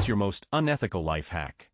What's your most unethical life hack?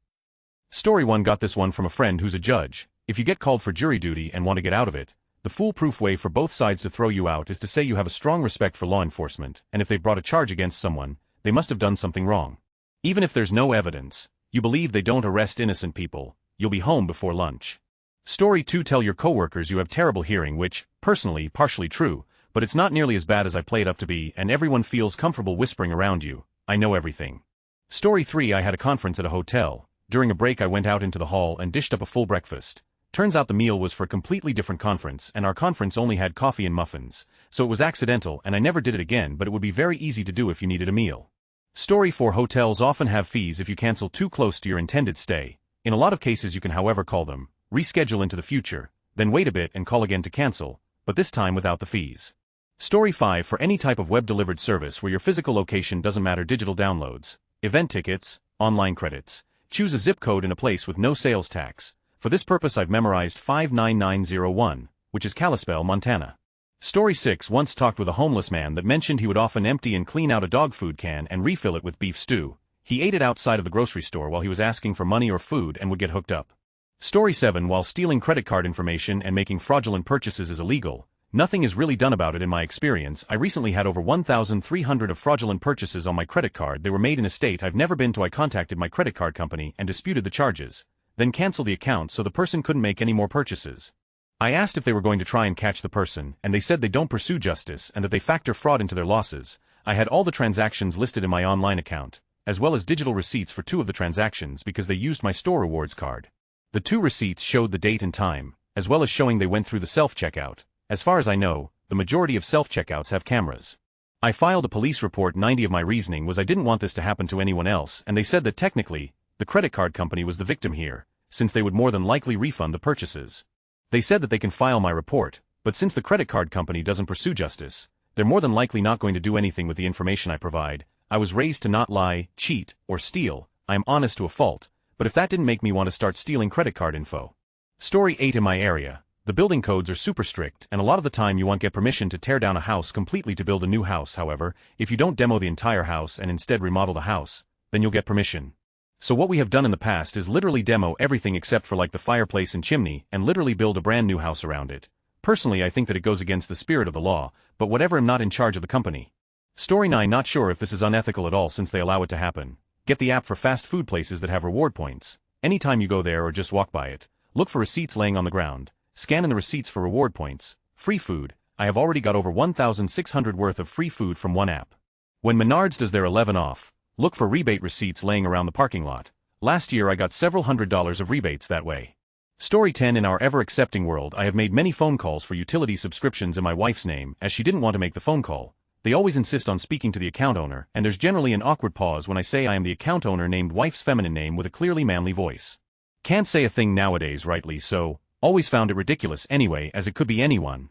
Story 1 got this one from a friend who's a judge. If you get called for jury duty and want to get out of it, the foolproof way for both sides to throw you out is to say you have a strong respect for law enforcement, and if they've brought a charge against someone, they must have done something wrong. Even if there's no evidence, you believe they don't arrest innocent people, you'll be home before lunch. Story 2 tell your coworkers you have terrible hearing, which, personally, partially true, but it's not nearly as bad as I play it up to be, and everyone feels comfortable whispering around you, I know everything. Story 3 I had a conference at a hotel. During a break I went out into the hall and dished up a full breakfast. Turns out the meal was for a completely different conference, and our conference only had coffee and muffins, so it was accidental and I never did it again, but it would be very easy to do if you needed a meal. Story 4 hotels often have fees if you cancel too close to your intended stay. In a lot of cases you can however call them, reschedule into the future, then wait a bit and call again to cancel, but this time without the fees. Story 5 for any type of web-delivered service where your physical location doesn't matter, digital downloads, event tickets, online credits. Choose a zip code in a place with no sales tax. For this purpose I've memorized 59901, which is Kalispell, Montana. Story 6 once talked with a homeless man that mentioned he would often empty and clean out a dog food can and refill it with beef stew. He ate it outside of the grocery store while he was asking for money or food and would get hooked up. Story 7 while stealing credit card information and making fraudulent purchases is illegal, nothing is really done about it in my experience. I recently had over 1,300 of fraudulent purchases on my credit card. They were made in a state I've never been to. I contacted my credit card company and disputed the charges, then canceled the account so the person couldn't make any more purchases. I asked if they were going to try and catch the person, and they said they don't pursue justice and that they factor fraud into their losses. I had all the transactions listed in my online account, as well as digital receipts for 2 of the transactions because they used my store rewards card. The 2 receipts showed the date and time, as well as showing they went through the self-checkout. As far as I know, the majority of self-checkouts have cameras. I filed a police report. 90 of my reasoning was I didn't want this to happen to anyone else, and they said that technically, the credit card company was the victim here, since they would more than likely refund the purchases. They said that they can file my report, but since the credit card company doesn't pursue justice, they're more than likely not going to do anything with the information I provide. I was raised to not lie, cheat, or steal. I am honest to a fault. But if that didn't make me want to start stealing credit card info. Story 8 in my area, the building codes are super strict and a lot of the time you won't get permission to tear down a house completely to build a new house. However, if you don't demo the entire house and instead remodel the house, then you'll get permission. So what we have done in the past is literally demo everything except for like the fireplace and chimney and literally build a brand new house around it. Personally I think that it goes against the spirit of the law, but whatever, I'm not in charge of the company. Story 9 not sure if this is unethical at all since they allow it to happen. Get the app for fast food places that have reward points. Anytime you go there or just walk by it, look for receipts laying on the ground. Scan in the receipts for reward points. Free food. I have already got over 1,600 worth of free food from one app. When Menards does their 11 off, look for rebate receipts laying around the parking lot. Last year I got several $100s of rebates that way. Story 10 in our ever-accepting world I have made many phone calls for utility subscriptions in my wife's name as she didn't want to make the phone call. They always insist on speaking to the account owner, and there's generally an awkward pause when I say I am the account owner named wife's feminine name with a clearly manly voice. Can't say a thing nowadays, rightly so. Always found it ridiculous anyway, as it could be anyone.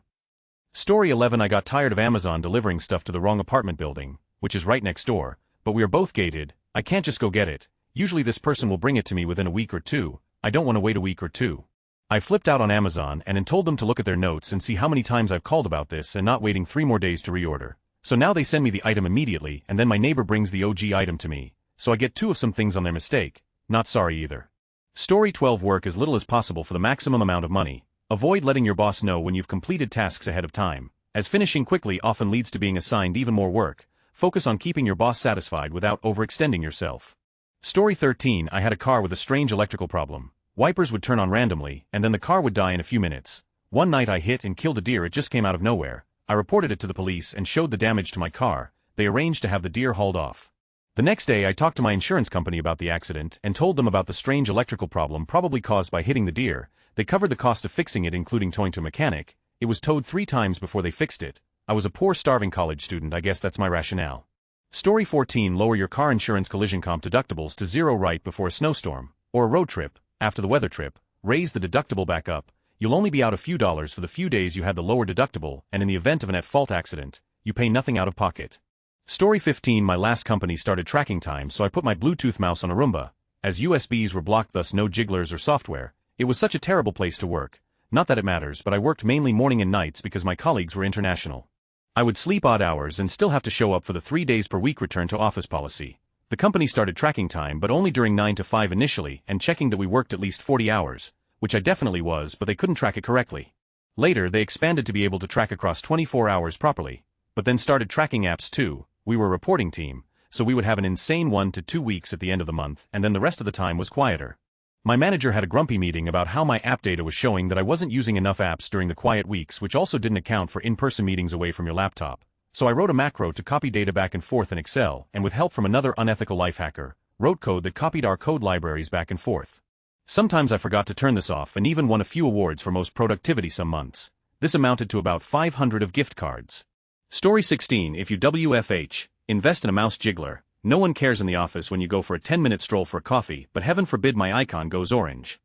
Story 11 I got tired of Amazon delivering stuff to the wrong apartment building, which is right next door, but we are both gated. I can't just go get it. Usually this person will bring it to me within a week or 2. I don't want to wait a week or 2. I flipped out on Amazon and told them to look at their notes and see how many times I've called about this and not waiting 3 more days to reorder. So now they send me the item immediately and then my neighbor brings the OG item to me, so I get 2 of some things on their mistake. Not sorry either. Story 12 work as little as possible for the maximum amount of money. Avoid letting your boss know when you've completed tasks ahead of time, as finishing quickly often leads to being assigned even more work. Focus on keeping your boss satisfied without overextending yourself. Story 13 I had a car with a strange electrical problem. Wipers would turn on randomly and then the car would die in a few minutes. One night I hit and killed a deer. It just came out of nowhere. I reported it to the police and showed the damage to my car. They arranged to have the deer hauled off. The next day I talked to my insurance company about the accident and told them about the strange electrical problem probably caused by hitting the deer. They covered the cost of fixing it, including towing to a mechanic. It was towed 3 times before they fixed it. I was a poor starving college student, I guess that's my rationale. Story 14 lower your car insurance collision comp deductibles to 0 right before a snowstorm or a road trip. After the weather trip, raise the deductible back up. You'll only be out a few dollars for the few days you had the lower deductible, and in the event of an at-fault accident, you pay nothing out of pocket. Story 15 my last company started tracking time, so I put my Bluetooth mouse on a Roomba. As USBs were blocked, thus no jigglers or software, it was such a terrible place to work. Not that it matters, but I worked mainly morning and nights because my colleagues were international. I would sleep odd hours and still have to show up for the 3 days per week return to office policy. The company started tracking time but only during 9 to 5 initially and checking that we worked at least 40 hours, which I definitely was, but they couldn't track it correctly. Later they expanded to be able to track across 24 hours properly, but then started tracking apps too. We were a reporting team, so we would have an insane 1 to 2 weeks at the end of the month and then the rest of the time was quieter. My manager had a grumpy meeting about how my app data was showing that I wasn't using enough apps during the quiet weeks, which also didn't account for in-person meetings away from your laptop. So I wrote a macro to copy data back and forth in Excel, and with help from another unethical life hacker, wrote code that copied our code libraries back and forth. Sometimes I forgot to turn this off and even won a few awards for most productivity some months. This amounted to about 500 of gift cards. Story 16. If you WFH, invest in a mouse jiggler. No one cares in the office when you go for a 10-minute stroll for a coffee, but heaven forbid my icon goes orange.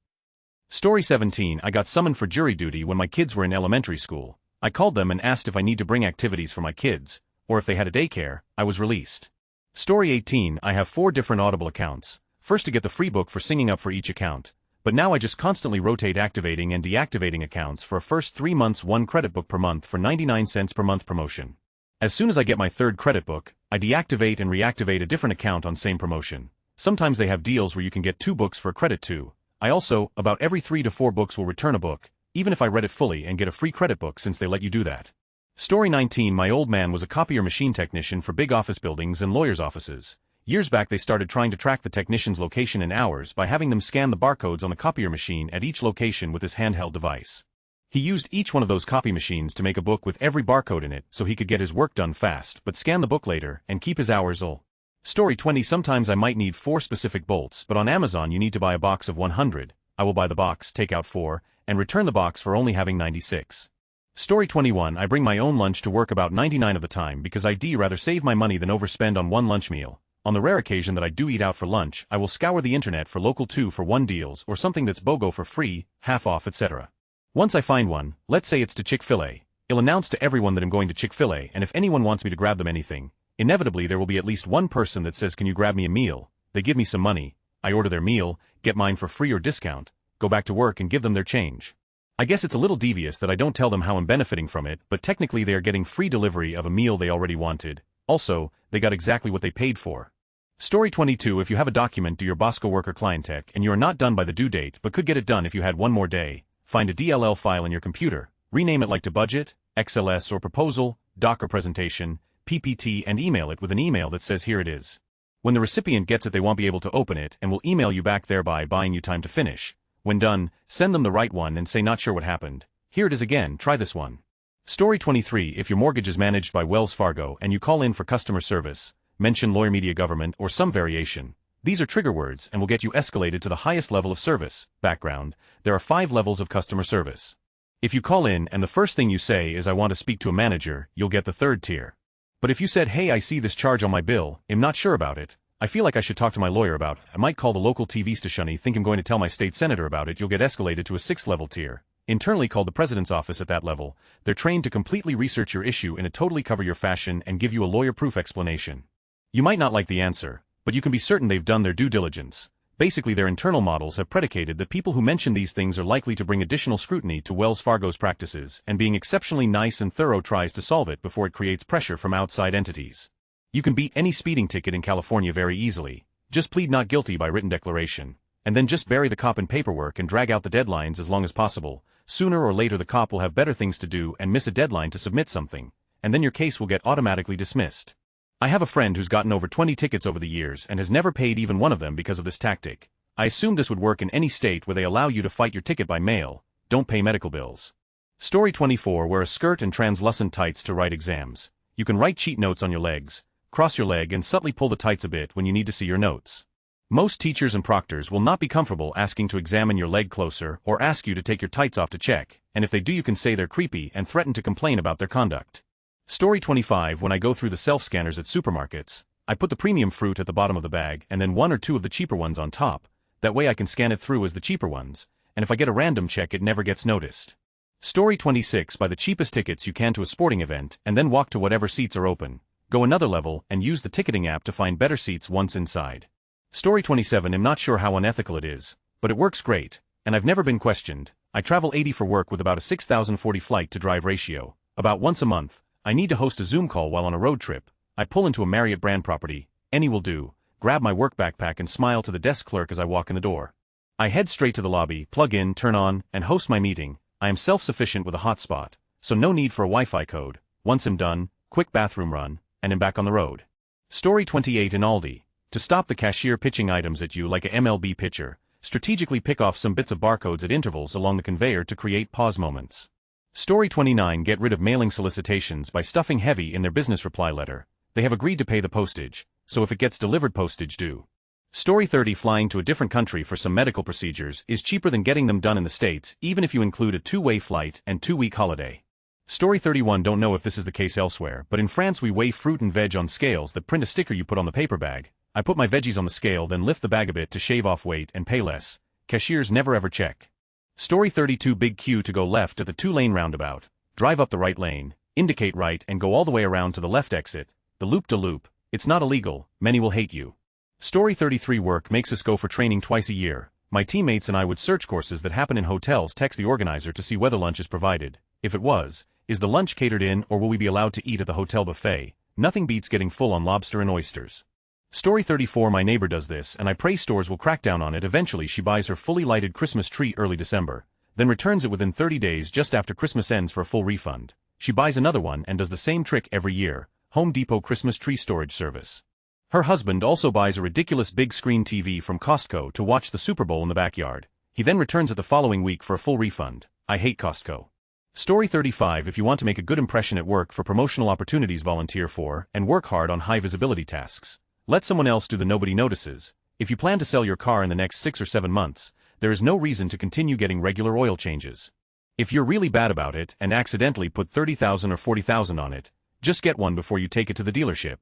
Story 17. I got summoned for jury duty when my kids were in elementary school. I called them and asked if I need to bring activities for my kids, or if they had a daycare. I was released. Story 18. I have 4 different Audible accounts. First to get the free book for singing up for each account, but now I just constantly rotate activating and deactivating accounts for a first 3 months 1 credit book per month for 99 cents per month promotion. As soon as I get my 3rd credit book, I deactivate and reactivate a different account on same promotion. Sometimes they have deals where you can get 2 books for a credit too. I also, about every 3 to 4 books will return a book, even if I read it fully, and get a free credit book since they let you do that. Story 19. My old man was a copier machine technician for big office buildings and lawyers' offices. Years back they started trying to track the technician's location in hours by having them scan the barcodes on the copier machine at each location with his handheld device. He used each one of those copy machines to make a book with every barcode in it so he could get his work done fast but scan the book later and keep his hours all. Story 20. Sometimes I might need 4 specific bolts, but on Amazon you need to buy a box of 100. I will buy the box, take out 4, and return the box for only having 96. Story 21. I bring my own lunch to work about 99 of the time because I'd rather save my money than overspend on one lunch meal. On the rare occasion that I do eat out for lunch, I will scour the internet for local 2-for-1 deals or something that's BOGO for free, half off, etc. Once I find one, let's say it's to Chick-fil-A, I'll announce to everyone that I'm going to Chick-fil-A, and if anyone wants me to grab them anything, inevitably there will be at least one person that says, "Can you grab me a meal?" They give me some money, I order their meal, get mine for free or discount, go back to work and give them their change. I guess it's a little devious that I don't tell them how I'm benefiting from it, but technically they are getting free delivery of a meal they already wanted. Also, they got exactly what they paid for. Story 22. If you have a document due your Bosco worker client tech and you are not done by the due date but could get it done if you had one more day, find a DLL file in your computer, rename it like to budget, XLS or proposal, doc or presentation, PPT, and email it with an email that says here it is. When the recipient gets it they won't be able to open it and will email you back, thereby buying you time to finish. When done, send them the right one and say not sure what happened. Here it is again, try this one. Story 23. If your mortgage is managed by Wells Fargo and you call in for customer service, mention lawyer, media, government, or some variation. These are trigger words and will get you escalated to the highest level of service. Background: there are 5 levels of customer service. If you call in and the first thing you say is "I want to speak to a manager," you'll get the 3rd tier. But if you said, "Hey, I see this charge on my bill, I'm not sure about it, I feel like I should talk to my lawyer about it, I might call the local TV station, think I'm going to tell my state senator about it," you'll get escalated to a 6th level tier, internally called the president's office. At that level, they're trained to completely research your issue in a totally cover your fashion and give you a lawyer-proof explanation. You might not like the answer, but you can be certain they've done their due diligence. Basically, their internal models have predicated that people who mention these things are likely to bring additional scrutiny to Wells Fargo's practices, and being exceptionally nice and thorough tries to solve it before it creates pressure from outside entities. You can beat any speeding ticket in California very easily. Just plead not guilty by written declaration, and then just bury the cop in paperwork and drag out the deadlines as long as possible. Sooner or later the cop will have better things to do and miss a deadline to submit something, and then your case will get automatically dismissed. I have a friend who's gotten over 20 tickets over the years and has never paid even one of them because of this tactic. I assume this would work in any state where they allow you to fight your ticket by mail. Don't pay medical bills. Story 24. Wear a skirt and translucent tights to write exams. You can write cheat notes on your legs, cross your leg and subtly pull the tights a bit when you need to see your notes. Most teachers and proctors will not be comfortable asking to examine your leg closer or ask you to take your tights off to check, and if they do you can say they're creepy and threaten to complain about their conduct. Story 25. When I go through the self-scanners at supermarkets, I put the premium fruit at the bottom of the bag and then 1 or 2 of the cheaper ones on top. That way I can scan it through as the cheaper ones, and if I get a random check it never gets noticed. Story 26. Buy the cheapest tickets you can to a sporting event and then walk to whatever seats are open. Go another level and use the ticketing app to find better seats once inside. Story 27. I'm not sure how unethical it is, but it works great, and I've never been questioned. I travel 80 for work with about a 6,040 flight to drive ratio. About once a month, I need to host a Zoom call while on a road trip. I pull into a Marriott brand property, any will do, grab my work backpack and smile to the desk clerk as I walk in the door. I head straight to the lobby, plug in, turn on, and host my meeting. I am self-sufficient with a hotspot, so no need for a Wi-Fi code. Once I'm done, quick bathroom run, and I'm back on the road. Story 28 in Aldi. To stop the cashier pitching items at you like a MLB pitcher, strategically pick off some bits of barcodes at intervals along the conveyor to create pause moments. Story 29 Get rid of mailing solicitations by stuffing heavy in their business reply letter. They have agreed to pay the postage, so if it gets delivered, postage due. Story 30 Flying to a different country for some medical procedures is cheaper than getting them done in the States, even if you include a two-way flight and 2-week holiday. Story 31 Don't know if this is the case elsewhere, but in France we weigh fruit and veg on scales that print a sticker you put on the paper bag. I put my veggies on the scale, then lift the bag a bit to shave off weight and pay less. Cashiers never ever check. Story 32 Big queue to go left at the 2-lane roundabout. Drive up the right lane, indicate right and go all the way around to the left exit, the loop-de-loop. It's not illegal, many will hate you. Story 33 Work makes us go for training twice a year. My teammates and I would search courses that happen in hotels, text the organizer to see whether lunch is provided. If it was, is the lunch catered in or will we be allowed to eat at the hotel buffet? Nothing beats getting full on lobster and oysters. Story 34 My neighbor does this and I pray stores will crack down on it. Eventually she buys her fully lighted Christmas tree early December, then returns it within 30 days just after Christmas ends for a full refund. She buys another one and does the same trick every year. Home Depot Christmas tree storage service. Her husband also buys a ridiculous big screen TV from Costco to watch the Super Bowl in the backyard. He then returns it the following week for a full refund. I hate Costco. Story 35 If you want to make a good impression at work for promotional opportunities, volunteer for and work hard on high visibility tasks. Let someone else do the nobody notices. If you plan to sell your car in the next 6 or 7 months, there is no reason to continue getting regular oil changes. If you're really bad about it and accidentally put 30,000 or 40,000 on it, just get one before you take it to the dealership.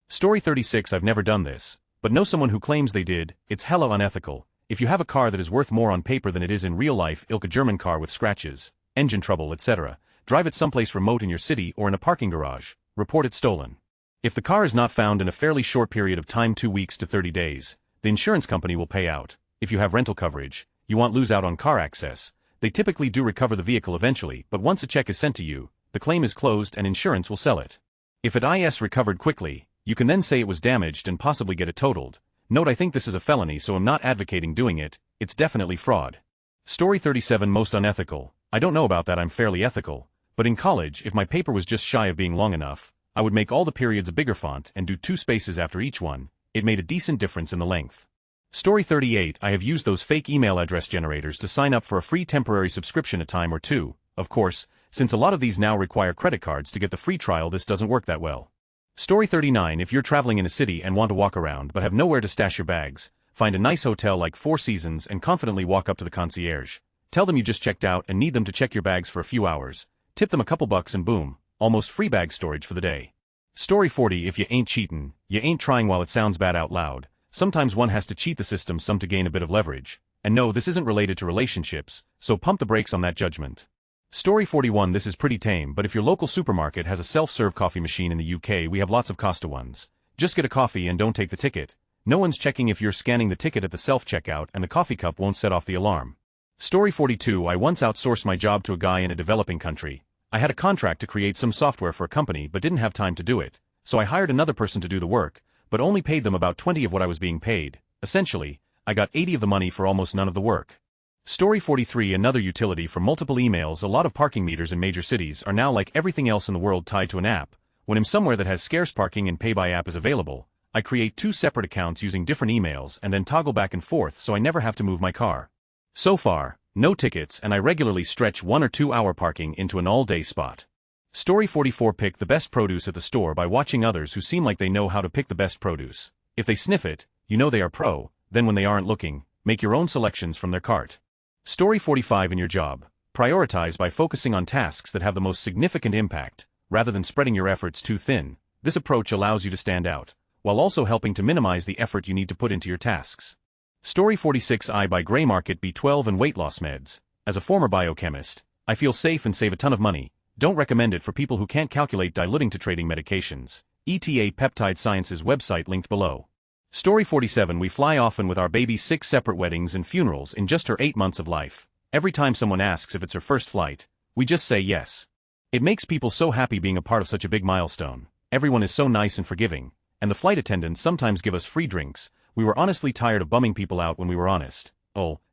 Story 36 I've never done this, but know someone who claims they did. It's hella unethical. If you have a car that is worth more on paper than it is in real life, ilk a German car with scratches, engine trouble, etc., drive it someplace remote in your city or in a parking garage, report it stolen. If the car is not found in a fairly short period of time, 2 weeks to 30 days, the insurance company will pay out. If you have rental coverage, you won't lose out on car access. They typically do recover the vehicle eventually, but once a check is sent to you, the claim is closed and insurance will sell it. If it is recovered quickly, you can then say it was damaged and possibly get it totaled. Note, I think this is a felony, so I'm not advocating doing it. It's definitely fraud. Story 37 Most unethical. I don't know about that, I'm fairly ethical. But in college, if my paper was just shy of being long enough, I would make all the periods a bigger font and do 2 spaces after each one. It made a decent difference in the length. Story 38 I have used those fake email address generators to sign up for a free temporary subscription a time or two. Of course, since a lot of these now require credit cards to get the free trial, this doesn't work that well. Story 39 If you're traveling in a city and want to walk around but have nowhere to stash your bags, find a nice hotel like Four Seasons and confidently walk up to the concierge. Tell them you just checked out and need them to check your bags for a few hours. Tip them a couple bucks and boom, almost free bag storage for the day. Story 40 If you ain't cheatin', you ain't trying. While it sounds bad out loud, sometimes one has to cheat the system some to gain a bit of leverage. And no, this isn't related to relationships, so pump the brakes on that judgment. Story 41 This is pretty tame, but if your local supermarket has a self-serve coffee machine in the UK, we have lots of Costa ones. Just get a coffee and don't take the ticket. No one's checking if you're scanning the ticket at the self-checkout and the coffee cup won't set off the alarm. Story 42 I once outsourced my job to a guy in a developing country. I had a contract to create some software for a company but didn't have time to do it, so I hired another person to do the work, but only paid them about 20 of what I was being paid. Essentially, I got 80 of the money for almost none of the work. Story 43 Another utility for multiple emails. A lot of parking meters in major cities are now, like everything else in the world, tied to an app. When I'm somewhere that has scarce parking and pay by app is available, I create 2 separate accounts using different emails and then toggle back and forth so I never have to move my car. So far, no tickets, and I regularly stretch 1 or 2 hour parking into an all-day spot. Story 44 Pick the best produce at the store by watching others who seem like they know how to pick the best produce. If they sniff it, you know they are pro. Then when they aren't looking, make your own selections from their cart. Story 45 In your job, prioritize by focusing on tasks that have the most significant impact, rather than spreading your efforts too thin. This approach allows you to stand out, while also helping to minimize the effort you need to put into your tasks. Story 46 I buy gray market B12 and weight loss meds. As a former biochemist, I feel safe and save a ton of money. Don't recommend it for people who can't calculate diluting to trading medications. ETA Peptide Sciences website linked below. Story 47 We fly often with our baby 6 separate weddings and funerals in just her 8 months of life. Every time someone asks if it's her first flight, we just say yes. It makes people so happy being a part of such a big milestone. Everyone is so nice and forgiving, and the flight attendants sometimes give us free drinks. We were honestly tired of bumming people out when we were honest.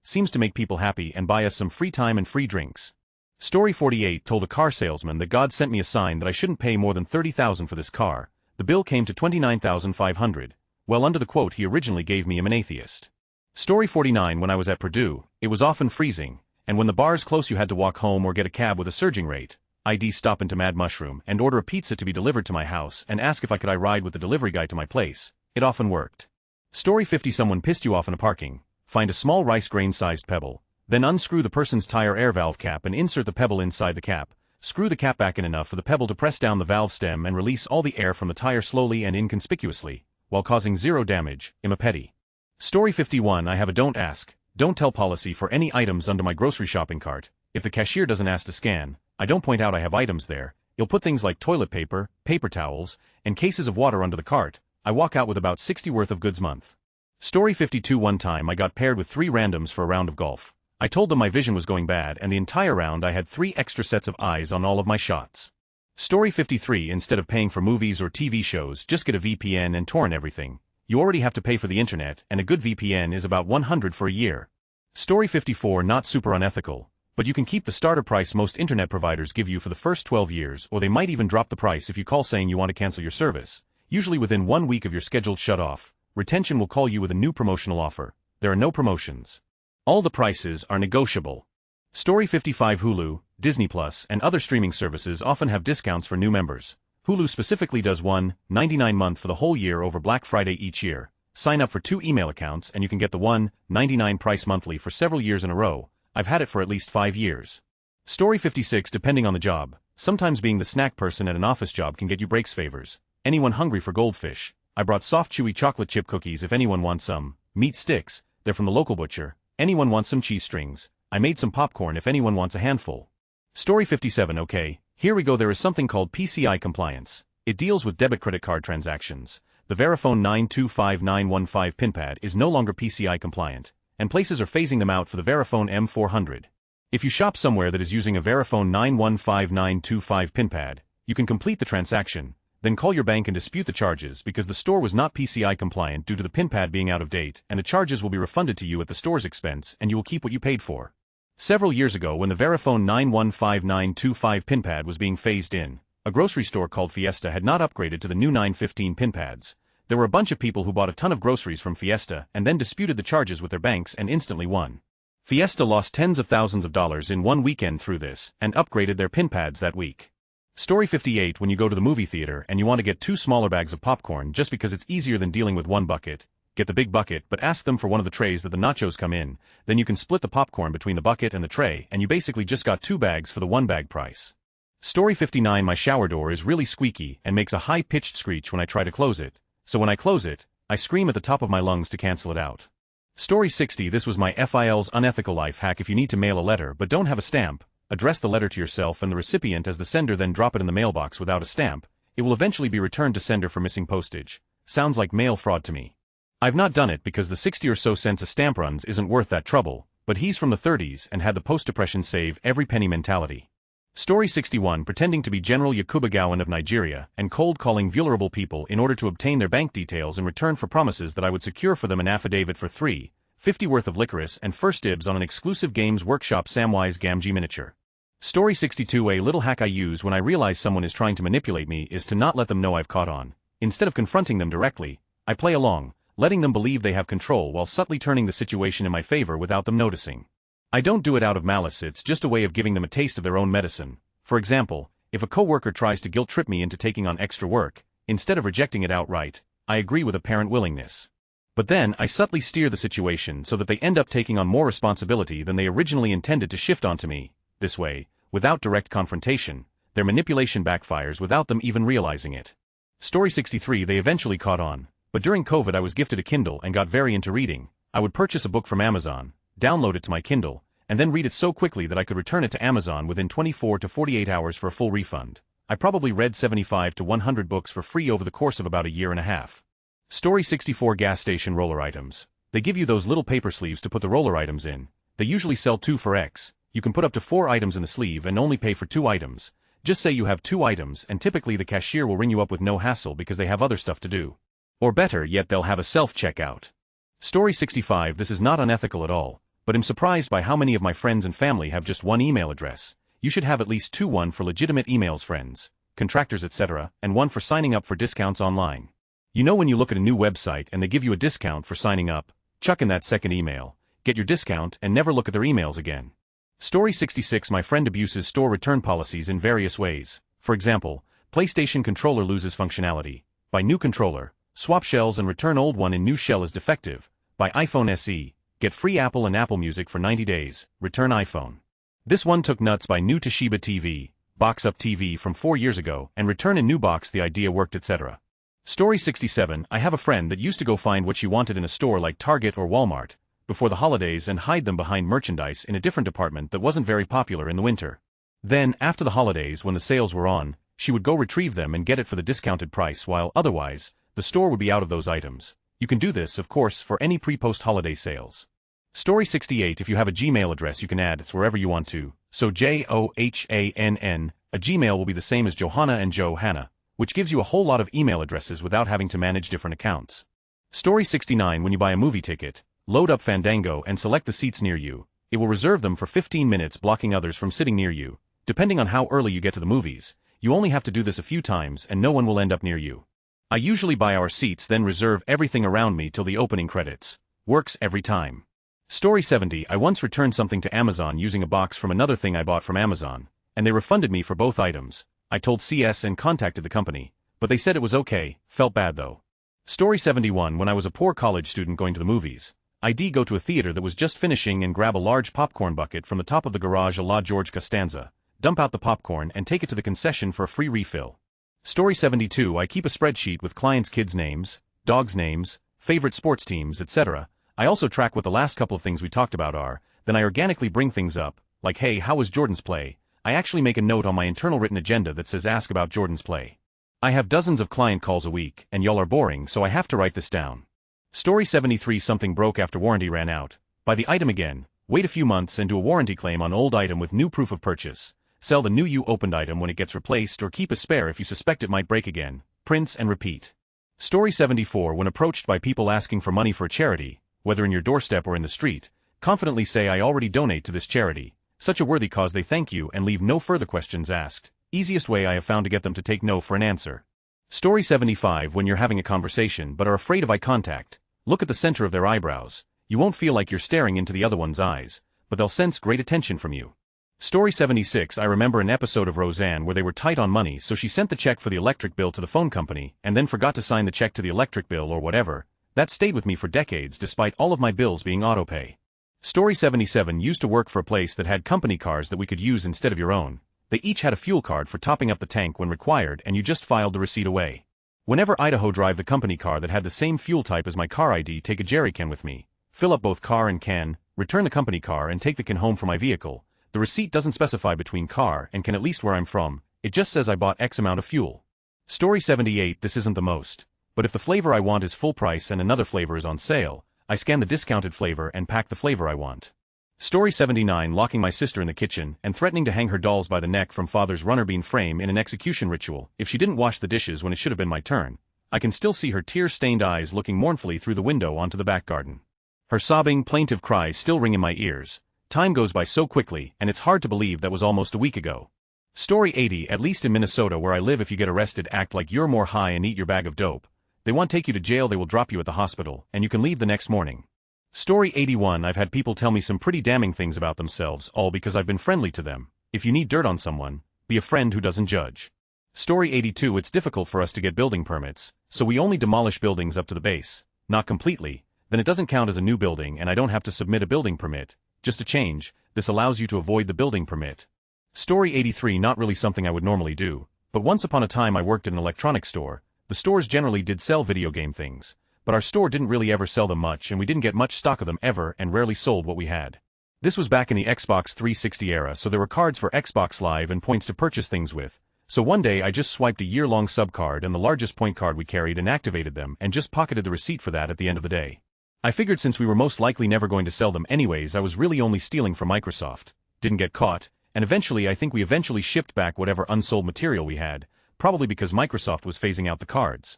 Seems to make people happy and buy us some free time and free drinks. Story 48 told a car salesman that God sent me a sign that I shouldn't pay more than $30,000 for this car. The bill came to $29,500. Well, under the quote he originally gave me, I'm an atheist. Story 49 When I was at Purdue, it was often freezing, and when the bar's close you had to walk home or get a cab with a surging rate. I'd stop into Mad Mushroom and order a pizza to be delivered to my house and ask if I could ride with the delivery guy to my place. It often worked. Story 50 Someone pissed you off in a parking. Find a small rice grain-sized pebble. Then unscrew the person's tire air valve cap and insert the pebble inside the cap. Screw the cap back in enough for the pebble to press down the valve stem and release all the air from the tire slowly and inconspicuously, while causing zero damage. I'm a petty. Story 51 I have a don't ask, don't tell policy for any items under my grocery shopping cart. If the cashier doesn't ask to scan, I don't point out I have items there. You'll put things like toilet paper, paper towels, and cases of water under the cart. I walk out with about 60 worth of goods month. Story 52 One time I got paired with 3 randoms for a round of golf. I told them my vision was going bad and the entire round I had 3 extra sets of eyes on all of my shots. Story 53 Instead of paying for movies or TV shows, just get a VPN and torrent everything. You already have to pay for the internet, and a good VPN is about $100 for a year. Story 54 Not super unethical, but you can keep the starter price most internet providers give you for the first 12 years, or they might even drop the price if you call saying you want to cancel your service. Usually within 1 week of your scheduled shut-off, retention will call you with a new promotional offer. There are no promotions. All the prices are negotiable. Story 55 Hulu, Disney Plus, and other streaming services often have discounts for new members. Hulu specifically does $1.99 month for the whole year over Black Friday each year. Sign up for 2 email accounts and you can get the $1.99 price monthly for several years in a row. I've had it for at least 5 years. Story 56 Depending on the job, sometimes being the snack person at an office job can get you breaks favors. Anyone hungry for goldfish? I brought soft chewy chocolate chip cookies if anyone wants some. Meat sticks, they're from the local butcher. Anyone wants some cheese strings? I made some popcorn if anyone wants a handful. Story 57 Okay, here we go. There is something called PCI compliance. It deals with debit credit card transactions. The Verifone 925915 PIN pad is no longer PCI compliant, and places are phasing them out for the Verifone M400. If you shop somewhere that is using a Verifone 915925 PIN pad, you can complete the transaction, then call your bank and dispute the charges because the store was not PCI compliant due to the PIN pad being out of date, and the charges will be refunded to you at the store's expense and you will keep what you paid for. Several years ago when the Verifone 915925 PIN pad was being phased in, a grocery store called Fiesta had not upgraded to the new 915 PIN pads. There were a bunch of people who bought a ton of groceries from Fiesta and then disputed the charges with their banks and instantly won. Fiesta lost tens of thousands of dollars in one weekend through this and upgraded their PIN pads that week. Story 58 When you go to the movie theater and you want to get 2 smaller bags of popcorn just because it's easier than dealing with 1 bucket, get the big bucket but ask them for one of the trays that the nachos come in, then you can split the popcorn between the bucket and the tray and you basically just got 2 bags for the 1 bag price. Story 59 My shower door is really squeaky and makes a high-pitched screech when I try to close it, so when I close it, I scream at the top of my lungs to cancel it out. Story 60 This was my FIL's unethical life hack. If you need to mail a letter but don't have a stamp, address the letter to yourself and the recipient as the sender, then drop it in the mailbox without a stamp. It will eventually be returned to sender for missing postage. Sounds like mail fraud to me. I've not done it because the 60 or so cents a stamp runs isn't worth that trouble, but he's from the 30s and had the post-depression save every penny mentality. Story 61 Pretending to be General Yakubu Gowon of Nigeria and cold-calling vulnerable people in order to obtain their bank details in return for promises that I would secure for them an affidavit for $3.50 worth of licorice and first dibs on an exclusive Games Workshop Samwise Gamgee miniature. Story 62 A little hack I use when I realize someone is trying to manipulate me is to not let them know I've caught on. Instead of confronting them directly, I play along, letting them believe they have control while subtly turning the situation in my favor without them noticing. I don't do it out of malice, it's just a way of giving them a taste of their own medicine. For example, if a coworker tries to guilt-trip me into taking on extra work, instead of rejecting it outright, I agree with apparent willingness. But then I subtly steer the situation so that they end up taking on more responsibility than they originally intended to shift onto me. This way, without direct confrontation, their manipulation backfires without them even realizing it. Story 63 They eventually caught on, but during COVID I was gifted a Kindle and got very into reading. I would purchase a book from Amazon, download it to my Kindle, and then read it so quickly that I could return it to Amazon within 24 to 48 hours for a full refund. I probably read 75 to 100 books for free over the course of about a year and a half. Story 64 Gas station roller items. They give you those little paper sleeves to put the roller items in. They usually sell 2 for X. You can put up to 4 items in the sleeve and only pay for 2 items. Just say you have 2 items and typically the cashier will ring you up with no hassle because they have other stuff to do. Or better yet, they'll have a self-checkout. Story 65. This is not unethical at all, but I'm surprised by how many of my friends and family have just one email address. You should have at least two: one for legitimate emails, friends, contractors, etc., and one for signing up for discounts online. You know, when you look at a new website and they give you a discount for signing up, chuck in that second email, get your discount, and never look at their emails again. Story 66. My friend abuses store return policies in various ways. For example, PlayStation controller loses functionality. Buy new controller, swap shells and return old one in new shell is defective. Buy iPhone SE, get free Apple and Apple Music for 90 days, return iPhone. This one took nuts. Buy new Toshiba TV, box up TV from 4 years ago, and return in new box, the idea worked, etc. Story 67. I have a friend that used to go find what she wanted in a store like Target or Walmart before the holidays and hide them behind merchandise in a different department that wasn't very popular in the winter. Then, after the holidays when the sales were on, she would go retrieve them and get it for the discounted price, while otherwise, the store would be out of those items. You can do this, of course, for any pre-post holiday sales. Story 68. If you have a Gmail address, you can add it wherever you want to. So JOHANN, a Gmail will be the same as Johanna and Johanna, which gives you a whole lot of email addresses without having to manage different accounts. Story 69. When you buy a movie ticket, load up Fandango and select the seats near you. It will reserve them for 15 minutes, blocking others from sitting near you. Depending on how early you get to the movies, you only have to do this a few times and no one will end up near you. I usually buy our seats, then reserve everything around me till the opening credits. Works every time. Story 70. I once returned something to Amazon using a box from another thing I bought from Amazon, and they refunded me for both items. I told CS and contacted the company, but they said it was okay. Felt bad though. Story 71. When I was a poor college student going to the movies, I'd go to a theater that was just finishing and grab a large popcorn bucket from the top of the garage a la George Costanza, dump out the popcorn and take it to the concession for a free refill. Story 72. I keep a spreadsheet with clients' kids' names, dogs' names, favorite sports teams, etc. I also track what the last couple of things we talked about are, then I organically bring things up, like hey, how was Jordan's play? I actually make a note on my internal written agenda that says ask about Jordan's play. I have dozens of client calls a week, and y'all are boring, so I have to write this down. Story 73. Something broke after warranty ran out. Buy the item again, wait a few months and do a warranty claim on old item with new proof of purchase. Sell the new you opened item when it gets replaced, or keep a spare if you suspect it might break again. Prince and repeat. Story 74. When approached by people asking for money for a charity, whether in your doorstep or in the street, confidently say I already donate to this charity. Such a worthy cause, they thank you and leave no further questions asked. Easiest way I have found to get them to take no for an answer. Story 75. When you're having a conversation but are afraid of eye contact, look at the center of their eyebrows. You won't feel like you're staring into the other one's eyes, but they'll sense great attention from you. Story 76. I remember an episode of Roseanne where they were tight on money, so she sent the check for the electric bill to the phone company and then forgot to sign the check to the electric bill or whatever. That stayed with me for decades despite all of my bills being autopay. Story 77. Used to work for a place that had company cars that we could use instead of your own. They each had a fuel card for topping up the tank when required, and you just filed the receipt away. Whenever Idaho drive the company car that had the same fuel type as my car ID, take a jerry can with me, fill up both car and can, return the company car and take the can home for my vehicle. The receipt doesn't specify between car and can, at least where I'm from. It just says I bought X amount of fuel. Story 78. This isn't the most, but if the flavor I want is full price and another flavor is on sale, I scan the discounted flavor and pack the flavor I want. Story 79. Locking my sister in the kitchen and threatening to hang her dolls by the neck from father's runner bean frame in an execution ritual if she didn't wash the dishes when it should have been my turn. I can still see her tear-stained eyes looking mournfully through the window onto the back garden. Her sobbing, plaintive cries still ring in my ears. Time goes by so quickly, and it's hard to believe that was almost a week ago. Story 80. At least in Minnesota where I live, if you get arrested, act like you're more high and eat your bag of dope. They won't take you to jail, they will drop you at the hospital, and you can leave the next morning. Story 81. I've had people tell me some pretty damning things about themselves, all because I've been friendly to them. If you need dirt on someone, be a friend who doesn't judge. Story 82. It's difficult for us to get building permits, so we only demolish buildings up to the base. Not completely, then it doesn't count as a new building and I don't have to submit a building permit. Just a change, this allows you to avoid the building permit. Story 83. Not really something I would normally do, but once upon a time I worked at an electronics store. The stores generally did sell video game things, but our store didn't really ever sell them much and we didn't get much stock of them ever and rarely sold what we had. This was back in the Xbox 360 era, so there were cards for Xbox Live and points to purchase things with. So one day I just swiped a year-long sub card and the largest point card we carried and activated them and just pocketed the receipt for that at the end of the day. I figured since we were most likely never going to sell them anyways, I was really only stealing from Microsoft. Didn't get caught, and eventually I think we shipped back whatever unsold material we had, probably because Microsoft was phasing out the cards.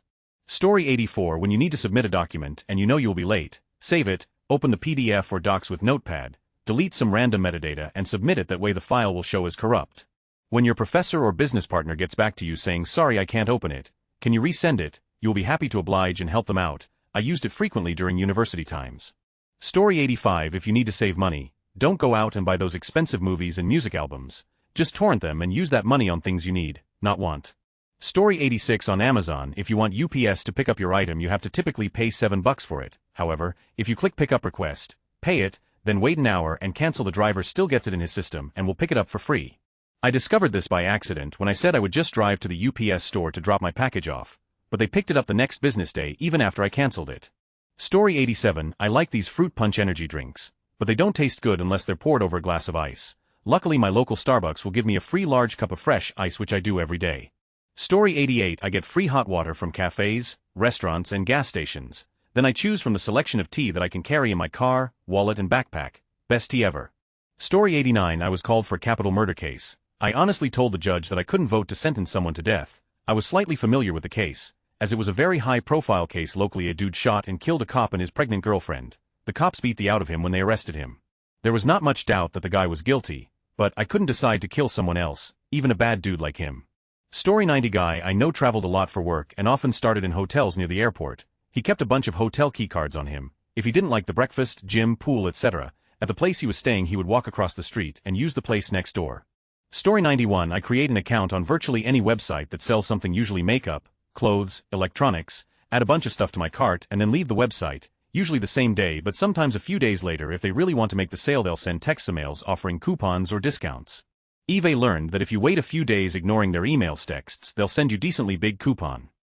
Story 84. When you need to submit a document and you know you'll be late, save it, open the PDF or docs with Notepad, delete some random metadata and submit it. That way the file will show as corrupt. When your professor or business partner gets back to you saying sorry I can't open it, can you resend it, you'll be happy to oblige and help them out. I used it frequently during university times. Story 85. If you need to save money, don't go out and buy those expensive movies and music albums. Just torrent them and use that money on things you need, not want. Story 86. On Amazon, if you want UPS to pick up your item you have to typically pay $7 for it. However, if you click Pickup Request, pay it, then wait an hour and cancel, the driver still gets it in his system and will pick it up for free. I discovered this by accident when I said I would just drive to the UPS store to drop my package off, but they picked it up the next business day even after I canceled it. Story 87. I like these fruit punch energy drinks, but they don't taste good unless they're poured over a glass of ice. Luckily my local Starbucks will give me a free large cup of fresh ice, which I do every day. Story 88. I get free hot water from cafes, restaurants and gas stations. Then I choose from the selection of tea that I can carry in my car, wallet and backpack. Best tea ever. Story 89. I was called for a capital murder case. I honestly told the judge that I couldn't vote to sentence someone to death. I was slightly familiar with the case, as it was a very high-profile case locally. A dude shot and killed a cop and his pregnant girlfriend. The cops beat the out of him when they arrested him. There was not much doubt that the guy was guilty, but I couldn't decide to kill someone else, even a bad dude like him. Story 90. Guy I know traveled a lot for work and often started in hotels near the airport. He kept a bunch of hotel keycards on him. If he didn't like the breakfast, gym, pool, etc., at the place he was staying he would walk across the street and use the place next door. Story 91. I create an account on virtually any website that sells something, usually makeup, clothes, electronics, add a bunch of stuff to my cart and then leave the website, usually the same day but sometimes a few days later. If they really want to make the sale they'll send text emails offering coupons or discounts. eBay learned that if you wait a few days ignoring their email texts they'll send you decently big coupon.